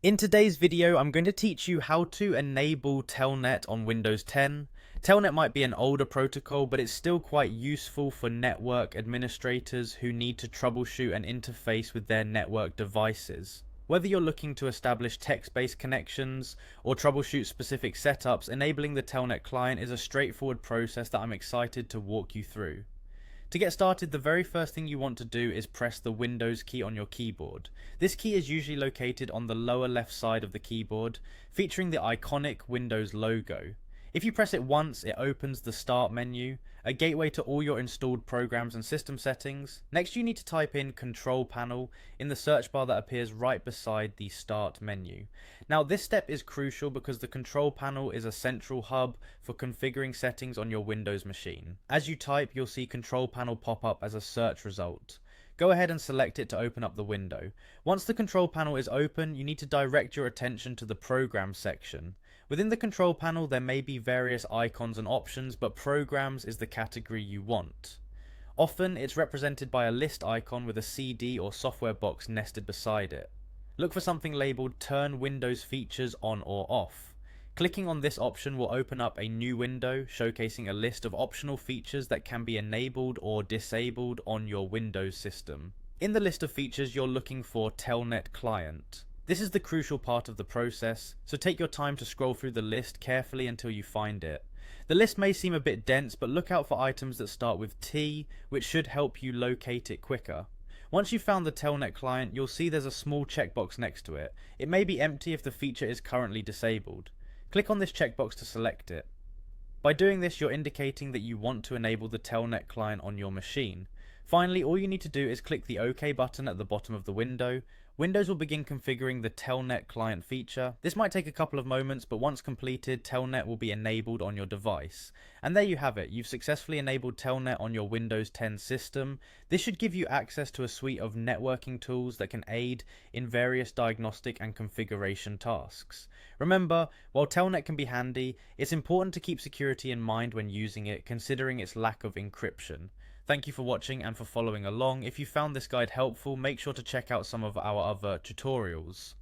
In today's video, I'm going to teach you how to enable Telnet on Windows 10. Telnet might be an older protocol, but it's still quite useful for network administrators who need to troubleshoot and interface with their network devices. Whether you're looking to establish text-based connections or troubleshoot specific setups, enabling the Telnet client is a straightforward process that I'm excited to walk you through. To get started, the very first thing you want to do is press the Windows key on your keyboard. This key is usually located on the lower left side of the keyboard, featuring the iconic Windows logo. If you press it once, it opens the Start menu, a gateway to all your installed programs and system settings. Next, you need to type in Control Panel in the search bar that appears right beside the Start menu. Now, this step is crucial because the Control Panel is a central hub for configuring settings on your Windows machine. As you type, you'll see Control Panel pop up as a search result. Go ahead and select it to open up the window. Once the Control Panel is open, you need to direct your attention to the Programs section. Within the Control Panel, there may be various icons and options, but Programs is the category you want. Often, it's represented by a list icon with a CD or software box nested beside it. Look for something labeled Turn Windows Features On or Off. Clicking on this option will open up a new window showcasing a list of optional features that can be enabled or disabled on your Windows system. In the list of features, you're looking for Telnet Client. This is the crucial part of the process, so take your time to scroll through the list carefully until you find it. The list may seem a bit dense, but look out for items that start with T, which should help you locate it quicker. Once you've found the Telnet client, you'll see there's a small checkbox next to it. It may be empty if the feature is currently disabled. Click on this checkbox to select it. By doing this, you're indicating that you want to enable the Telnet client on your machine. Finally, all you need to do is click the OK button at the bottom of the window. Windows will begin configuring the Telnet client feature. This might take a couple of moments, but once completed, Telnet will be enabled on your device. And there you have it, you've successfully enabled Telnet on your Windows 10 system. This should give you access to a suite of networking tools that can aid in various diagnostic and configuration tasks. Remember, while Telnet can be handy, it's important to keep security in mind when using it, considering its lack of encryption. Thank you for watching and for following along. If you found this guide helpful, make sure to check out some of our other tutorials.